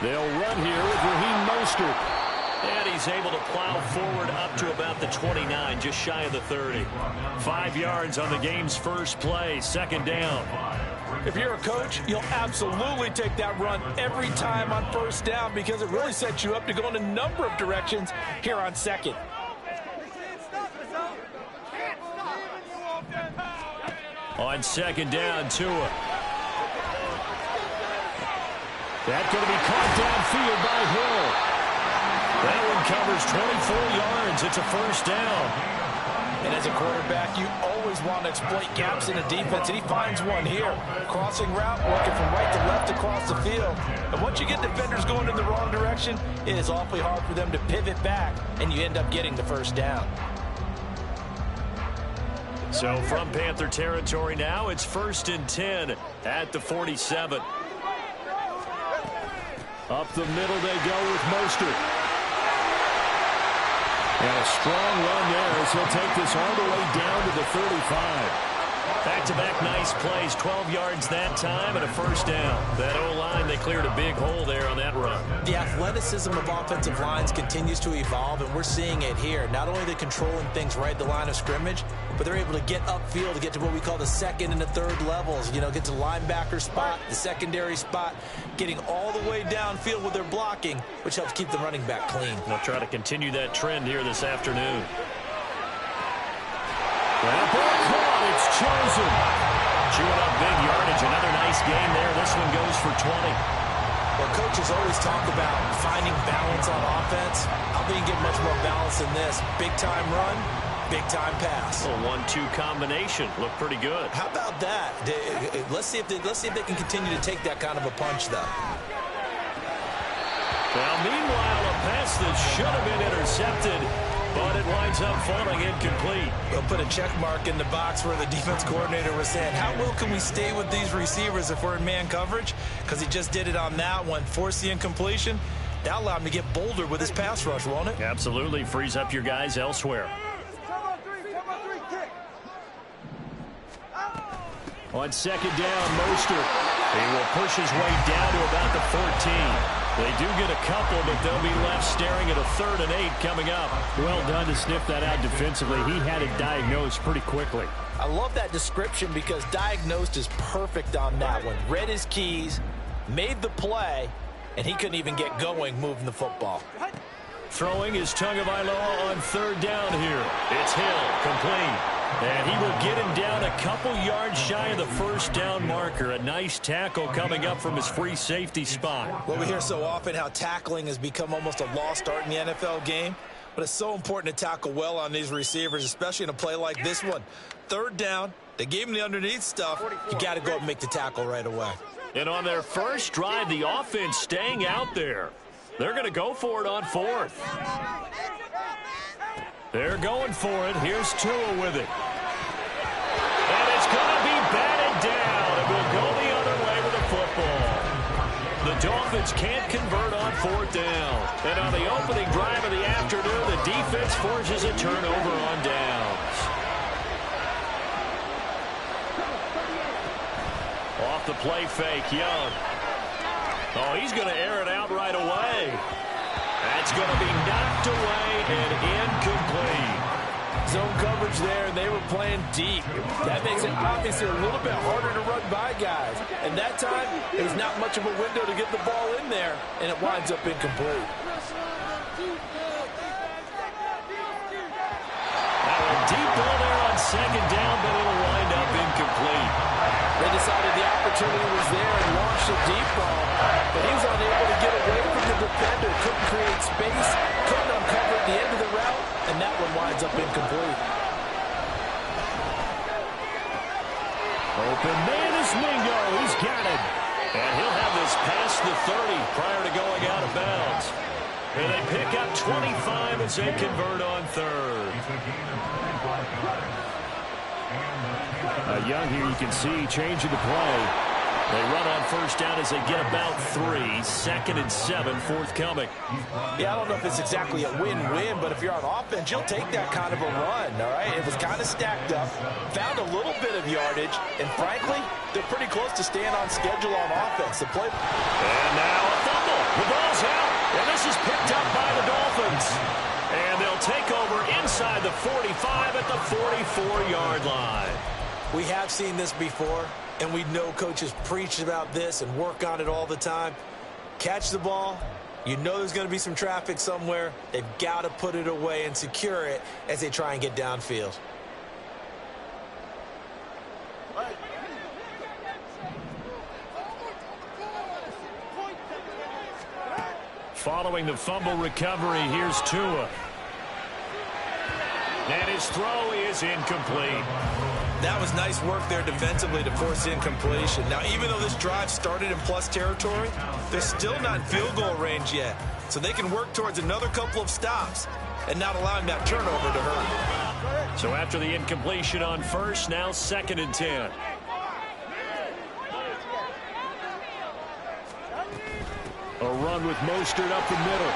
They'll run here with Raheem Mostert. And he's able to plow forward up to about the 29, just shy of the 30. 5 yards on the game's first play, second down. If you're a coach, you'll absolutely take that run every time on first down because it really sets you up to go in a number of directions here on second. On second down, Tua. That's going to be caught downfield by Hill. That one covers 24 yards. It's a first down. And as a quarterback, you always want to exploit gaps in the defense, and he finds one here. Crossing route, working from right to left across the field. And once you get defenders going in the wrong direction, it is awfully hard for them to pivot back, and you end up getting the first down. So from Panther territory now, it's 1st and 10 at the 47. Up the middle they go with Mostert. And a strong run there as he'll take this all the way down to the 35. Back-to-back nice plays, 12 yards that time and a first down. That O-line, they cleared a big hole there on that run. The athleticism of offensive lines continues to evolve, and we're seeing it here. Not only are they controlling things right at the line of scrimmage, but they're able to get upfield to get to what we call the second and the third levels. You know, get to the linebacker spot, the secondary spot, getting all the way downfield with their blocking, which helps keep the running back clean. They'll try to continue that trend here this afternoon. That ball caught. It's chosen. Chewing up big yardage. Another nice game there. This one goes for 20. Well, coaches always talk about finding balance on offense. I think you get much more balance than this. Big-time run, big-time pass. A 1-2 combination. Looked pretty good. How about that? Let's see if they can continue to take that kind of a punch, though. Well, meanwhile, a pass that should have been intercepted, but it winds up falling incomplete. We'll put a check mark in the box where the defense coordinator was saying, how well can we stay with these receivers if we're in man coverage? Because he just did it on that one, forced the incompletion. That allowed him to get bolder with his pass rush, won't it? Absolutely. Frees up your guys elsewhere. On second down, Mostert. He will push his way down to about the 14. They do get a couple, but they'll be left staring at a 3rd and 8 coming up. Well done to sniff that out defensively. He had it diagnosed pretty quickly. I love that description because diagnosed is perfect on that one. Read his keys, made the play, and he couldn't even get going moving the football. Throwing is Tagovailoa on 3rd down here. It's Hill, complete. And he will get him down a couple yards shy of the first down marker. A nice tackle coming up from his free safety spot. Well, we hear so often how tackling has become almost a lost art in the NFL game. But it's so important to tackle well on these receivers, especially in a play like this one. 3rd down, they gave him the underneath stuff. You got to go and make the tackle right away. And on their first drive, the offense staying out there. They're going to go for it on 4th. They're going for it. Here's Tua with it. And it's going to be batted down. It will go the other way with the football. The Dolphins can't convert on 4th down. And on the opening drive of the afternoon, the defense forces a turnover on downs. Off the play fake, Young. Oh, he's going to air it out right away. That's going to be knocked away and incomplete. Zone coverage there, and they were playing deep. That makes it obviously a little bit harder to run by guys. And that time, there's not much of a window to get the ball in there, and it winds up incomplete. Now a deep ball there on second down, but it'll wind up incomplete. They decided the opportunity was there and launched a deep ball, but he was unable to get away from the defender, couldn't create space, couldn't uncover at the end of the route, and that one winds up incomplete. Open man is Mingo. He's got it. And he'll have this past the 30 prior to going out of bounds. And they pick up 25 as they convert on 3rd. Young here, you can see changing the play. They run on first down as they get about 3. 2nd and 7, forthcoming. Yeah, I don't know if it's exactly a win-win, but if you're on offense, you'll take that kind of a run, all right? It was kind of stacked up, found a little bit of yardage, and frankly, they're pretty close to staying on schedule on offense. The play. And now a fumble. The ball 45 at the 44-yard line. We have seen this before, and we know coaches preach about this and work on it all the time. Catch the ball. You know there's going to be some traffic somewhere. They've got to put it away and secure it as they try and get downfield. Following the fumble recovery, here's Tua. And his throw is incomplete. That was nice work there defensively to force incompletion. Now, even though this drive started in plus territory, they're still not in field goal range yet. So they can work towards another couple of stops and not allowing that turnover to hurt. So after the incompletion on first, now 2nd and 10. A run with Mostert up the middle.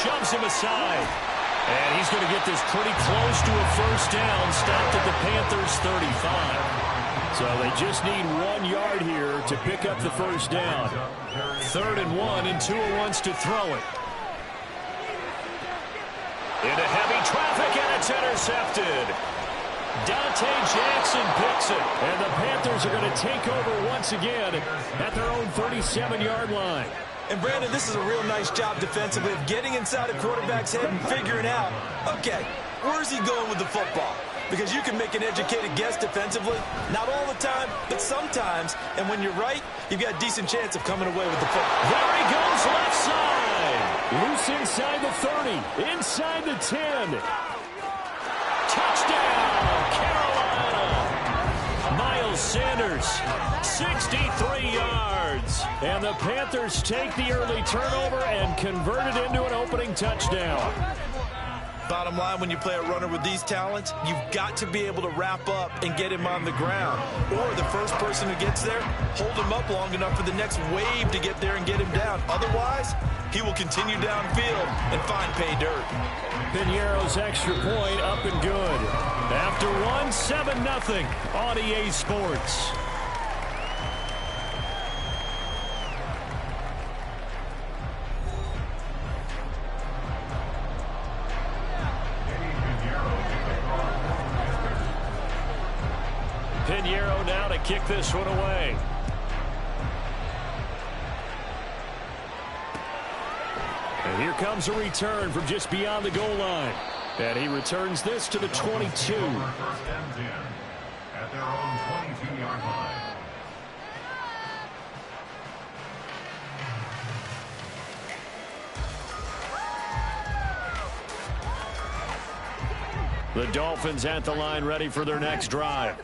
Shoves him aside. And he's going to get this pretty close to a first down. Stopped at the Panthers' 35. So they just need 1 yard here to pick up the first down. 3rd and 1, and Tua wants to throw it. Into heavy traffic, and it's intercepted. Dante Jackson picks it. And the Panthers are going to take over once again at their own 37-yard line. And, Brandon, this is a real nice job defensively of getting inside a quarterback's head and figuring out, okay, where's he going with the football? Because you can make an educated guess defensively. Not all the time, but sometimes. And when you're right, you've got a decent chance of coming away with the football. There he goes, left side. Loose inside the 30, inside the 10. Touchdown, Carolina. Miles Sanders, 63 yards. And the Panthers take the early turnover and convert it into an opening touchdown. Bottom line, when you play a runner with these talents, you've got to be able to wrap up and get him on the ground. Or the first person who gets there, hold him up long enough for the next wave to get there and get him down. Otherwise, he will continue downfield and find pay dirt. Piñeiro's extra point up and good. After one, 7-0 on EA Sports. Piñeiro now to kick this one away. And here comes a return from just beyond the goal line. And he returns this to the 22. First and 10 at their own 22-yard line. The Dolphins at the line, ready for their next drive.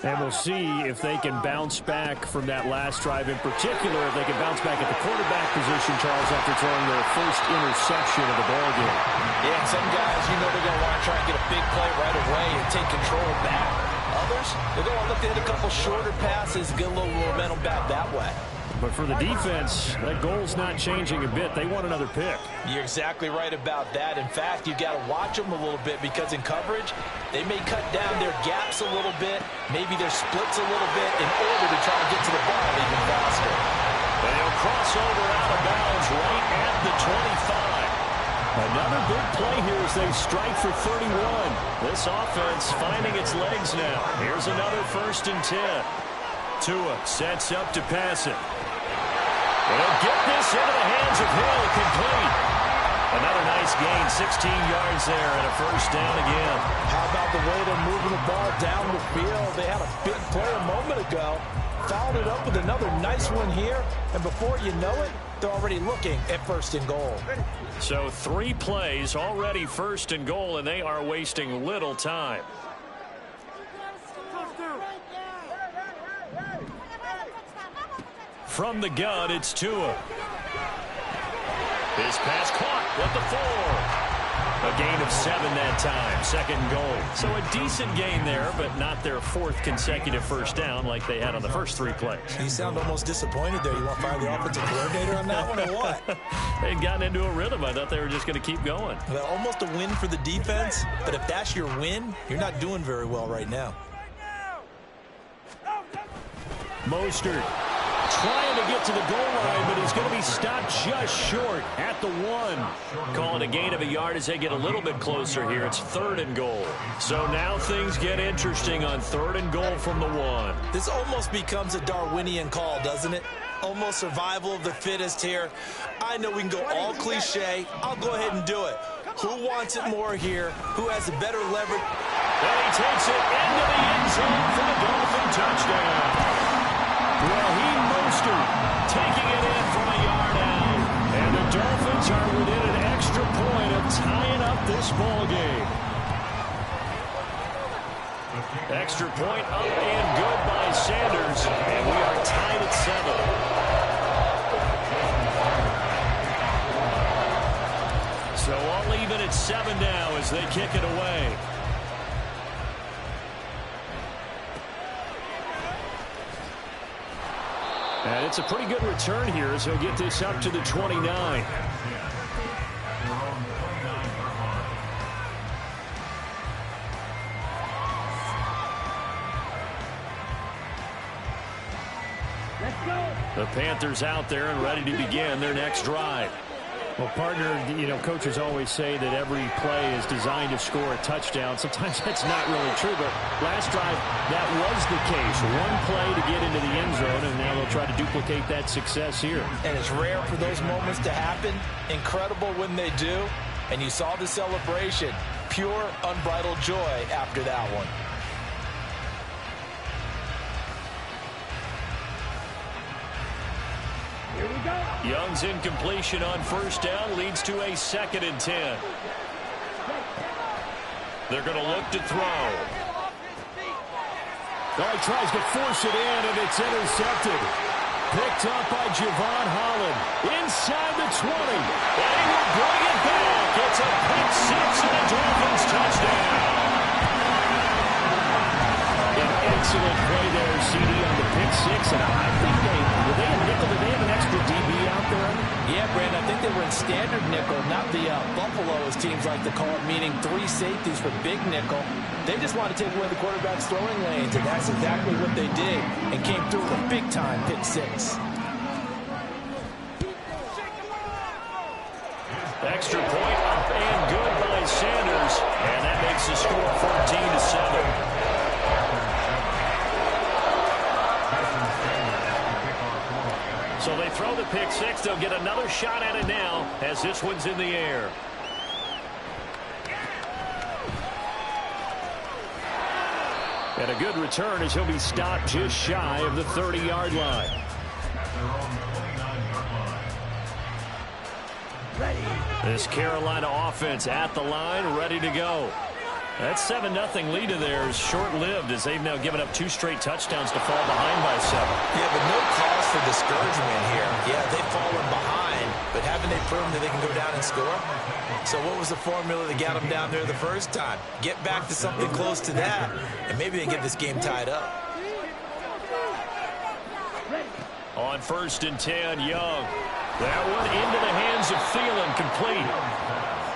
And we'll see if they can bounce back from that last drive, in particular, if they can bounce back at the quarterback position, Charles, after throwing their first interception of the ballgame. Yeah, and some guys, you know they're going to want to try and get a big play right away and take control back. Others, they're going to look to hit a couple shorter passes, get a little momentum back that way. But for the defense, that goal's not changing a bit. They want another pick. You're exactly right about that. In fact, you've got to watch them a little bit because in coverage, they may cut down their gaps a little bit, maybe their splits a little bit in order to try and get to the ball even faster. And he'll cross over out of bounds right at the 25. Another big play here as they strike for 31. This offense finding its legs now. Here's another 1st and 10. Tua sets up to pass it. They'll get this into the hands of Hill, complete. Another nice gain, 16 yards there, and a first down again. How about the way they're moving the ball down the field? They had a big play a moment ago. Fouled it up with another nice one here, and before you know it, they're already looking at 1st and goal. So 3 plays, already 1st and goal, and they are wasting little time. From the gun, it's Tua. His pass caught at the 4. A gain of 7 that time, 2nd goal. So a decent gain there, but not their 4th consecutive first down like they had on the first 3 plays. You sound almost disappointed there. You want to fire the offensive coordinator on that one or what? They'd gotten into a rhythm. I thought they were just going to keep going. Well, almost a win for the defense, but if that's your win, you're not doing very well right now. Mostert trying to get to the goal line, but he's going to be stopped just short at the 1. Calling a gain of a yard as they get a little bit closer here. It's 3rd and goal. So now things get interesting on 3rd and goal from the 1. This almost becomes a Darwinian call, doesn't it? Almost survival of the fittest here. I know we can go all cliche. I'll go ahead and do it. Who wants it more here? Who has a better leverage? And he takes it into the end zone for the Dolphin touchdown. Raheem Mostert taking it in from a yard out. And the Dolphins are within an extra point of tying up this ball game. Extra point up and good by Sanders. And we are tied at 7. So all even at 7 now as they kick it away. And it's a pretty good return here as he'll get this up to the 29. The Panthers out there and ready to begin their next drive. Well, partner, coaches always say that every play is designed to score a touchdown. Sometimes that's not really true, but last drive, that was the case. One play to get into the end zone, and now they'll try to duplicate that success here. And it's rare for those moments to happen. Incredible when they do. And you saw the celebration. Pure, unbridled joy after that one. Young's incompletion on 1st down leads to a 2nd and 10. They're going to look to throw. Oh, he tries to force it in, and it's intercepted. Picked up by Javon Holland. Inside the 20. And he will bring it back. It's a pick 6 and a Dolphins touchdown. An excellent play there, CD, on the pick 6. And I think did they have an extra DB out there? Yeah, Brandon, I think they were in standard nickel, not the Buffalo, as teams like to call it, meaning 3 safeties for big nickel. They just want to take away the quarterback's throwing lanes, and that's exactly what they did, and came through with a big-time pick 6. Extra point up and good by Sanders, and that makes the score 14-7. So they throw the pick 6. They'll get another shot at it now as this one's in the air. And a good return as he'll be stopped just shy of the 30-yard line. This Carolina offense at the line, ready to go. That 7-0 lead of theirs short-lived as they've now given up 2 straight touchdowns to fall behind by 7. Yeah, but no cause for discouragement here. Yeah, they've fallen behind, but haven't they proven that they can go down and score? So what was the formula that got them down there the first time? Get back to something close to that, and maybe they get this game tied up. On 1st and 10, Young. That one into the hands of Thielen, complete.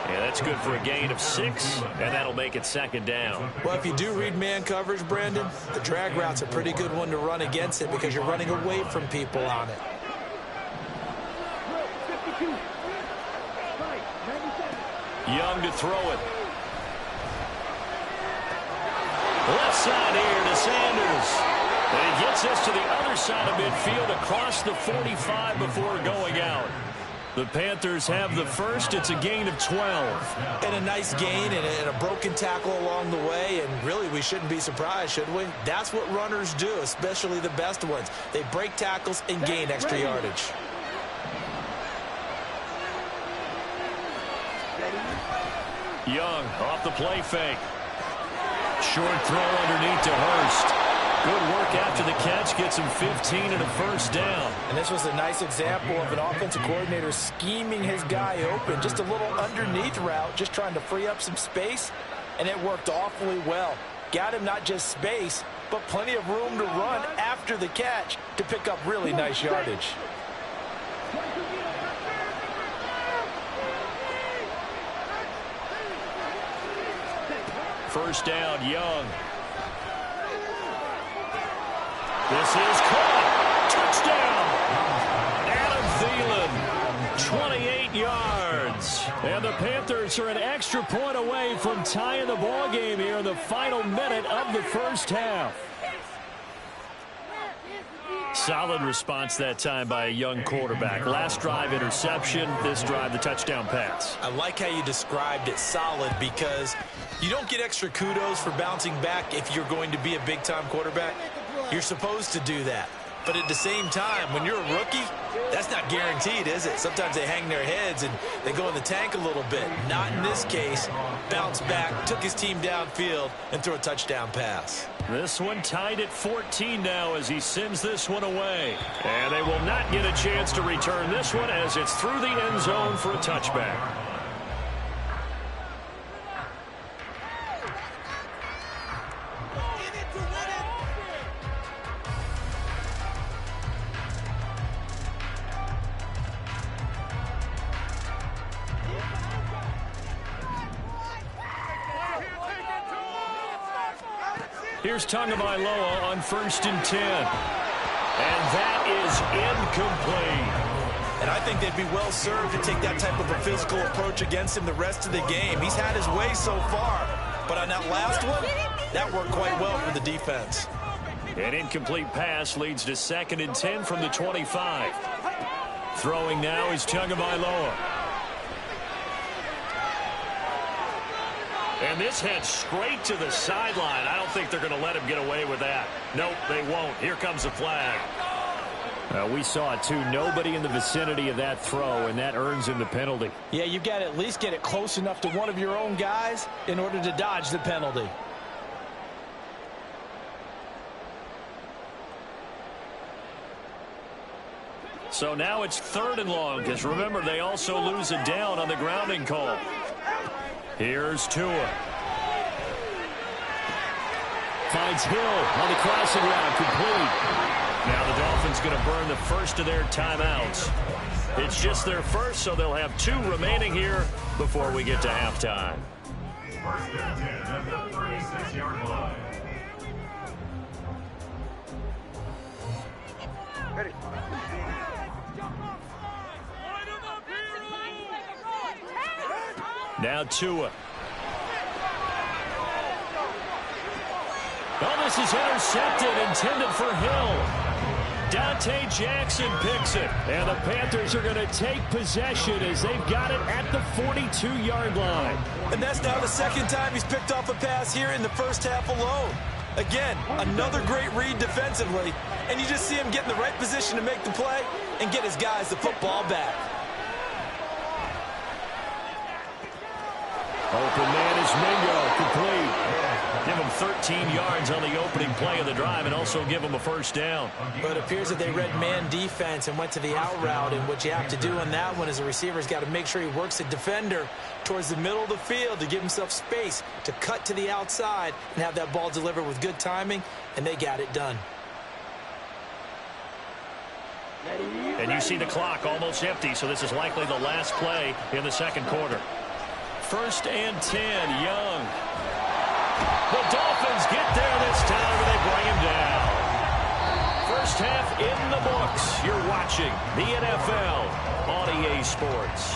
Yeah, that's good for a gain of 6, and that'll make it 2nd down. Well, if you do read man coverage, Brandon, the drag route's a pretty good one to run against it because you're running away from people on it. Young to throw it. Left side here to Sanders. And he gets us to the other side of midfield across the 45 before going out. The Panthers have the first. It's a gain of 12. And a nice gain and a broken tackle along the way. And really, we shouldn't be surprised, should we? That's what runners do, especially the best ones. They break tackles and gain extra yardage. Young off the play fake. Short throw underneath to Hurst. Good work after the catch. Gets him 15 and a 1st down. And this was a nice example of an offensive coordinator scheming his guy open. Just a little underneath route, just trying to free up some space. And it worked awfully well. Got him not just space, but plenty of room to run after the catch to pick up really nice yardage. First down, Young. This is caught. Touchdown. yards. And the Panthers are an extra point away from tying the ball game here in the final minute of the first half. Solid response that time by a young quarterback. Last drive, interception. This drive, the touchdown pass. I like how you described it, solid, because you don't get extra kudos for bouncing back if you're going to be a big-time quarterback. You're supposed to do that. But at the same time, when you're a rookie, that's not guaranteed, is it? Sometimes they hang their heads and they go in the tank a little bit. Not in this case. Bounce back, took his team downfield, and threw a touchdown pass. This one tied at 14 now as he sends this one away. And they will not get a chance to return this one as it's through the end zone for a touchback. Here's Tagovailoa on 1st and 10. And that is incomplete. And I think they'd be well served to take that type of a physical approach against him the rest of the game. He's had his way so far. But on that last one, that worked quite well for the defense. An incomplete pass leads to 2nd and 10 from the 25. Throwing now is Tagovailoa. And this heads straight to the sideline. I don't think they're going to let him get away with that. Nope, they won't. Here comes a flag. We saw it, too. Nobody in the vicinity of that throw, and that earns him the penalty. Yeah, you've got to at least get it close enough to one of your own guys in order to dodge the penalty. So now it's 3rd and long, because remember, they also lose a down on the grounding call. Here's Tua. Finds Hill on the crossing route, complete. Now the Dolphins going to burn the first of their timeouts. It's just their first, so they'll have 2 remaining here before we get to halftime. 1st and 10 at the 36-yard line. Ready. Now Tua. Oh, this is intercepted, intended for Hill. Dante Jackson picks it. And the Panthers are going to take possession as they've got it at the 42-yard line. And that's now the 2nd time he's picked off a pass here in the first half alone. Again, another great read defensively. And you just see him get in the right position to make the play and get his guys the football back. Open man is Mingo, complete. Give him 13 yards on the opening play of the drive and also give him a first down. But it appears that they read man defense and went to the out route, and what you have to do on that one as a receiver's got to make sure he works the defender towards the middle of the field to give himself space to cut to the outside and have that ball delivered with good timing, and they got it done. And you see the clock almost empty, so this is likely the last play in the 2nd quarter. 1st and 10, Young. The Dolphins get there this time, and they bring him down. First half in the books. You're watching the NFL on EA Sports.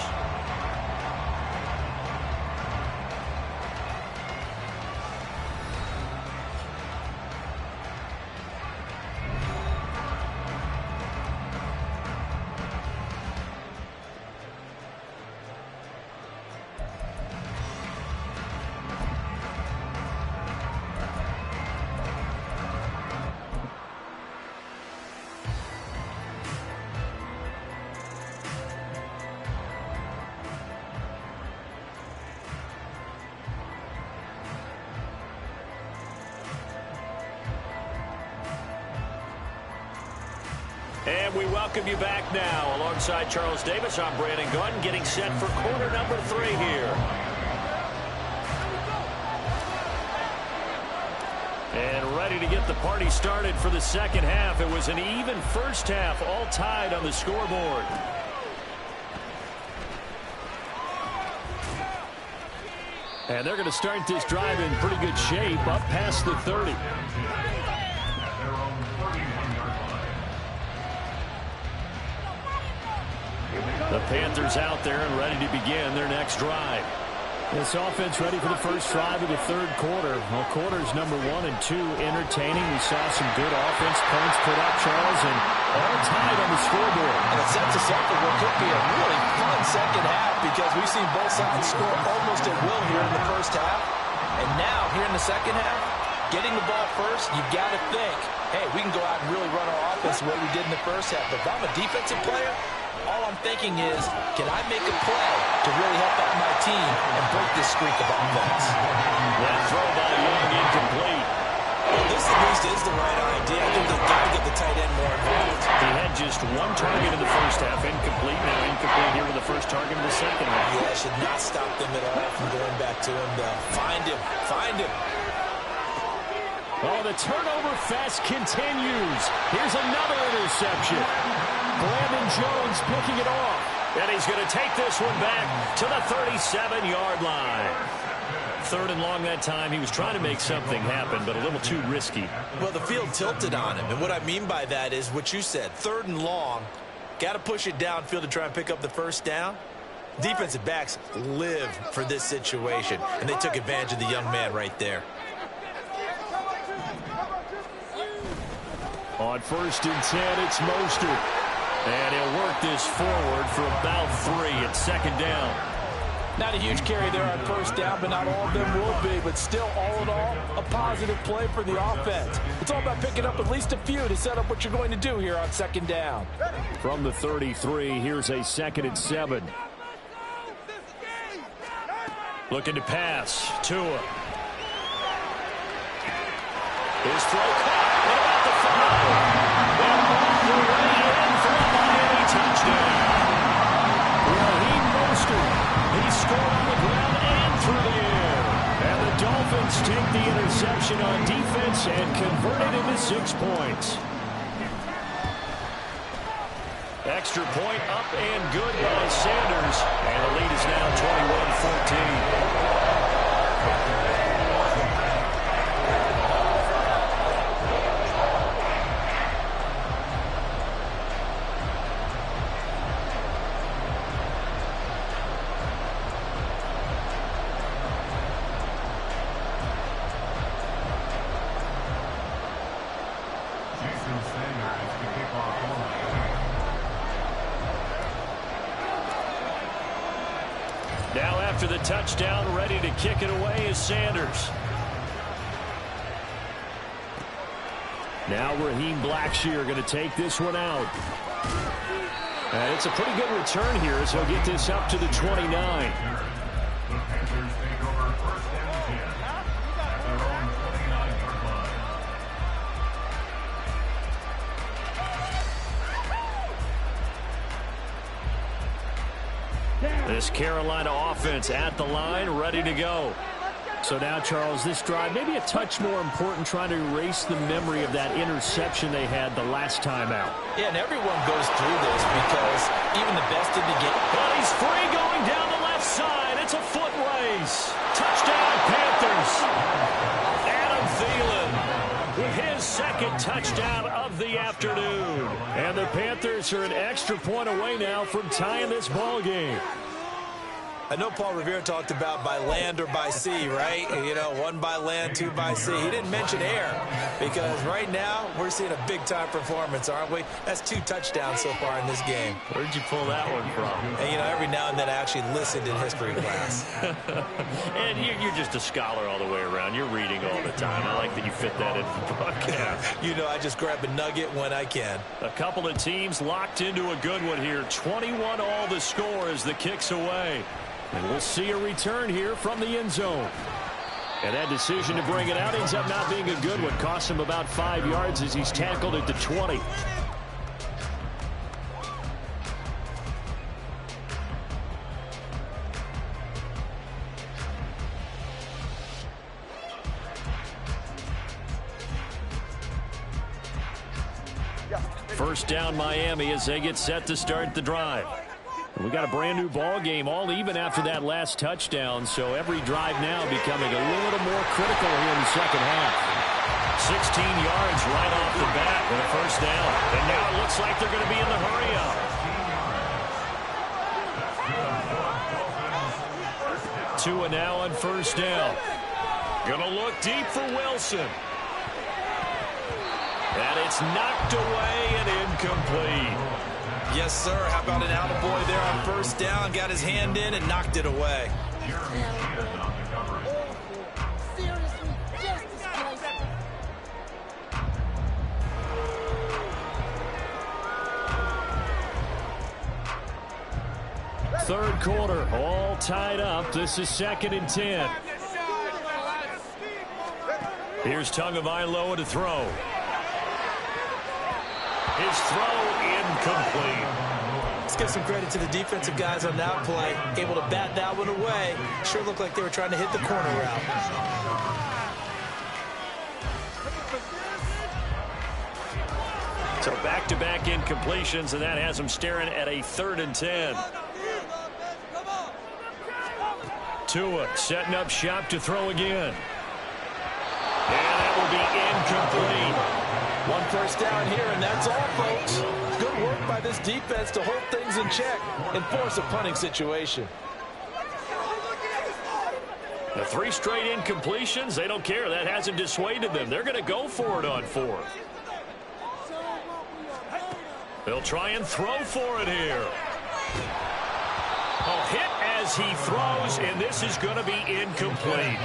And we welcome you back now. Alongside Charles Davis, I'm Brandon Gordon, getting set for quarter number 3 here. And ready to get the party started for the 2nd half. It was an even first half, all tied on the scoreboard. And they're going to start this drive in pretty good shape, up past the 30. Here we go. The Panthers out there and ready to begin their next drive. This offense ready for the first drive of the third quarter. Well, quarters number 1 and 2 entertaining. We saw some good offense points put up, Charles, and all tied on the scoreboard. And it sets us up for what could be a really fun second half because we've seen both sides score almost at will here in the first half. And now, here in the second half, getting the ball first, you've got to think, hey, we can go out and really run our offense the way we did in the first half. But if I'm a defensive player, all I'm thinking is, can I make a play to really help out my team and break this streak of offense? That throw by Young incomplete. Well, this at least is the right idea. I think they've got to get the tight end more involved. He had just 1 target in the first half, incomplete. Now incomplete here with the first target in the second half. Yeah, should not stop them at all from going back to him. Find him. Find him. Oh, the turnover fest continues. Here's another interception. Brandon Jones picking it off. And he's going to take this one back to the 37-yard line. 3rd and long that time. He was trying to make something happen, but a little too risky. Well, the field tilted on him. And what I mean by that is what you said. 3rd and long. Got to push it downfield to try and pick up the first down. Defensive backs live for this situation. And they took advantage of the young man right there. On 1st and 10, it's Mostert. And he'll work this forward for about 3 at 2nd down. Not a huge carry there on 1st down, but not all of them will be. But still, all in all, a positive play for the offense. It's all about picking up at least a few to set up what you're going to do here on 2nd down. From the 33, here's a 2nd and 7. Looking to pass. Tua. His throw caught. What about the 5? And all the way in for a Miami touchdown. Raheem Mostert. He scored on the ground and through the air. And the Dolphins take the interception on defense and convert it into 6 points. Extra point up and good by Sanders. And the lead is now 21-14. Now after the touchdown, ready to kick it away is Sanders. Now Raheem Blackshear going to take this one out. And it's a pretty good return here as he'll get this up to the 29. The Panthers take over 1st and 10 at their own 29-yard line. This Carolina offense at the line, ready to go. So now, Charles, this drive maybe a touch more important, trying to erase the memory of that interception they had the last time out. Yeah, and everyone goes through this because even the best in the game. But he's free going down the left side. It's a foot race. Touchdown, Panthers. Adam Thielen with his 2nd touchdown of the afternoon. And the Panthers are an extra point away now from tying this ball game. I know Paul Revere talked about by land or by sea, right? You know, 1 by land, 2 by sea. He didn't mention air because right now we're seeing a big-time performance, aren't we? That's 2 touchdowns so far in this game. Where'd you pull that one from? And, you know, every now and then I actually listened in history class. And you're just a scholar all the way around. You're reading all the time. I like that you fit that into the broadcast. You know, I just grab a nugget when I can. A couple of teams locked into a good one here. 21 all the score as the kick's away. And we'll see a return here from the end zone. And that decision to bring it out ends up not being a good one. Costs him about 5 yards as he's tackled at the 20. First down Miami as they get set to start the drive. We got a brand new ball game, all even after that last touchdown. So every drive now becoming a little more critical here in the second half. 16 yards right off the bat with a first down. And now it looks like they're going to be in the hurry up. Tua now on first down. Going to look deep for Wilson. And it's knocked away and incomplete. Yes, sir. How about an attaboy there on first down? Got his hand in and knocked it away. Third quarter, all tied up. This is 2nd and 10. Here's Tagovailoa to throw. His throw incomplete. Let's give some credit to the defensive guys on that play. Able to bat that one away. Sure looked like they were trying to hit the corner route. So back-to-back incompletions, and that has them staring at a 3rd and 10. Tua setting up shop to throw again. And that will be incomplete. One first down here, and that's all, folks. Good work by this defense to hold things in check and force a punting situation. The 3 straight incompletions, they don't care. That hasn't dissuaded them. They're going to go for it on 4th. They'll try and throw for it here. A hit as he throws, and this is going to be incomplete.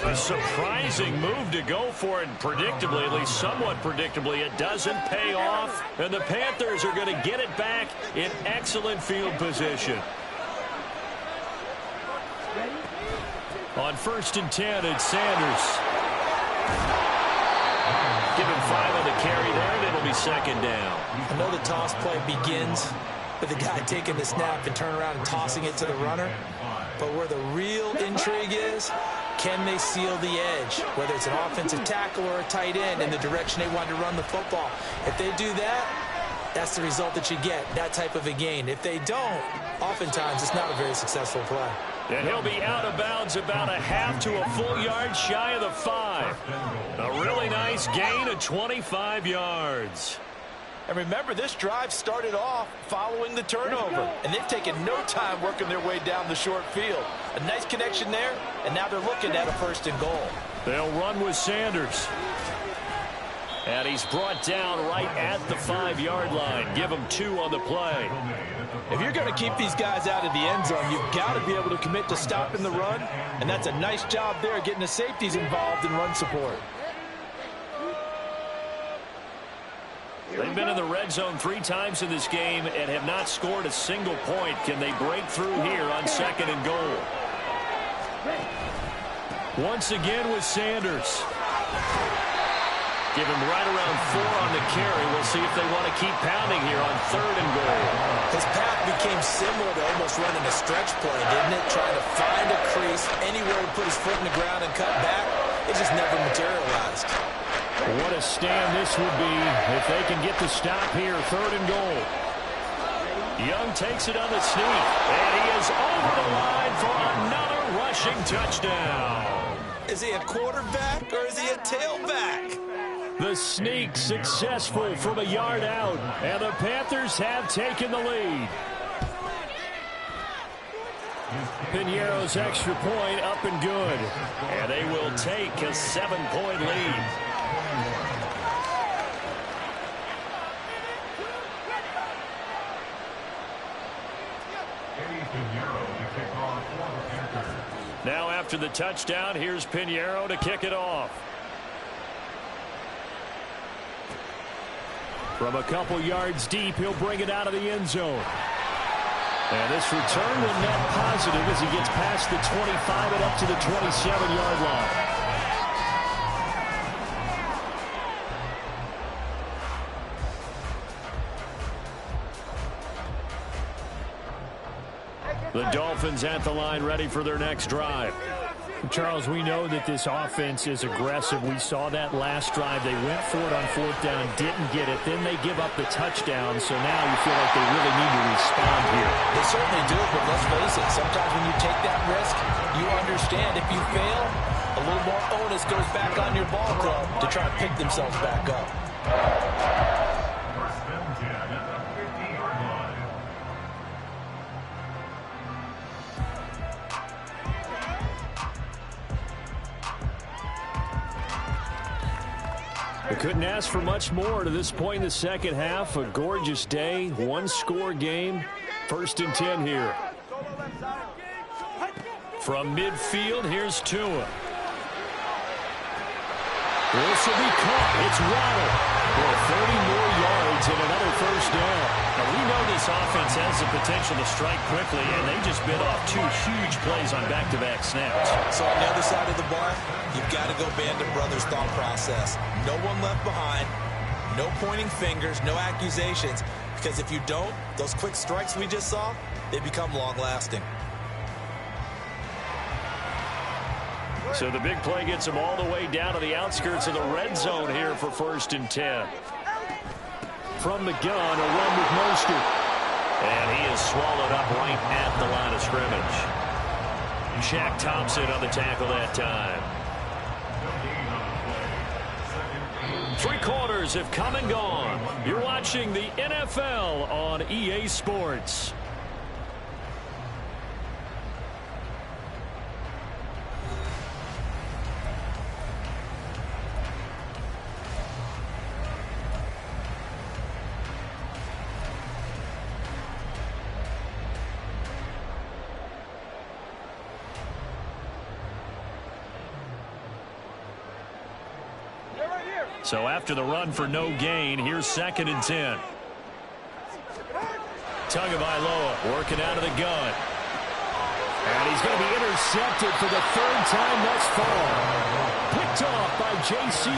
A surprising move to go for it, and predictably, at least somewhat predictably, it doesn't pay off, and the Panthers are going to get it back in excellent field position. On 1st and 10, it's Sanders. Give him 5 on the carry there, and it'll be 2nd down. I know the toss play begins with the guy taking the snap and turn around and tossing it to the runner. But where the real intrigue is, can they seal the edge? Whether it's an offensive tackle or a tight end in the direction they want to run the football. If they do that, that's the result that you get, that type of a gain. If they don't, oftentimes it's not a very successful play. And he'll be out of bounds about a half to a full yard shy of the 5. A really nice gain of 25 yards. And remember, this drive started off following the turnover, and they've taken no time working their way down the short field. A nice connection there, and now they're looking at a 1st and goal. They'll run with Sanders. And he's brought down right at the 5-yard line. Give him 2 on the play. If you're going to keep these guys out of the end zone, you've got to be able to commit to stopping the run, and that's a nice job there getting the safeties involved in run support. They've been in the red zone 3 times in this game and have not scored a single point. Can they break through here on 2nd and goal? Once again with Sanders. Give him right around 4 on the carry. We'll see if they want to keep pounding here on 3rd and goal. His path became similar to almost running a stretch play, didn't it? Trying to find a crease, anywhere to put his foot in the ground and cut back. It just never materialized. What a stand this would be if they can get the stop here, 3rd and goal. Young takes it on the sneak, and he is over the line for another rushing touchdown. Is he a quarterback or is he a tailback? The sneak successful from a yard out, and the Panthers have taken the lead. Piñeiro's extra point up and good, and they will take a 7-point lead. Now after the touchdown, here's Piñeiro to kick it off. From a couple yards deep, he'll bring it out of the end zone. And this return will net positive as he gets past the 25 and up to the 27-yard line. The Dolphins at the line, ready for their next drive. Charles, we know that this offense is aggressive. We saw that last drive. They went for it on 4th down, didn't get it. Then they give up the touchdown, so now you feel like they really need to respond here. They certainly do, but let's face it, sometimes when you take that risk, you understand if you fail, a little more onus goes back on your ball club to try to pick themselves back up. We couldn't ask for much more to this point in the second half. A gorgeous day, one-score game. 1st and 10 here. From midfield, here's Tua. This will be caught. It's Waddle. For 30 more yards and another first down. Now, we know this offense has the potential to strike quickly, and they just bit off 2 huge plays on back-to-back snaps. So on the other side of the ball, you've got to go Band of Brothers thought process. No one left behind, no pointing fingers, no accusations, because if you don't, those quick strikes we just saw, they become long-lasting. So the big play gets him all the way down to the outskirts of the red zone here for 1st and 10. From the gun, a run with Mostert. And he is swallowed up right at the line of scrimmage. Shaq Thompson on the tackle that time. 3 quarters have come and gone. You're watching the NFL on EA Sports. So after the run for no gain, here's 2nd and 10. Tagovailoa working out of the gun. And he's going to be intercepted for the 3rd time thus far. Picked off by J.C.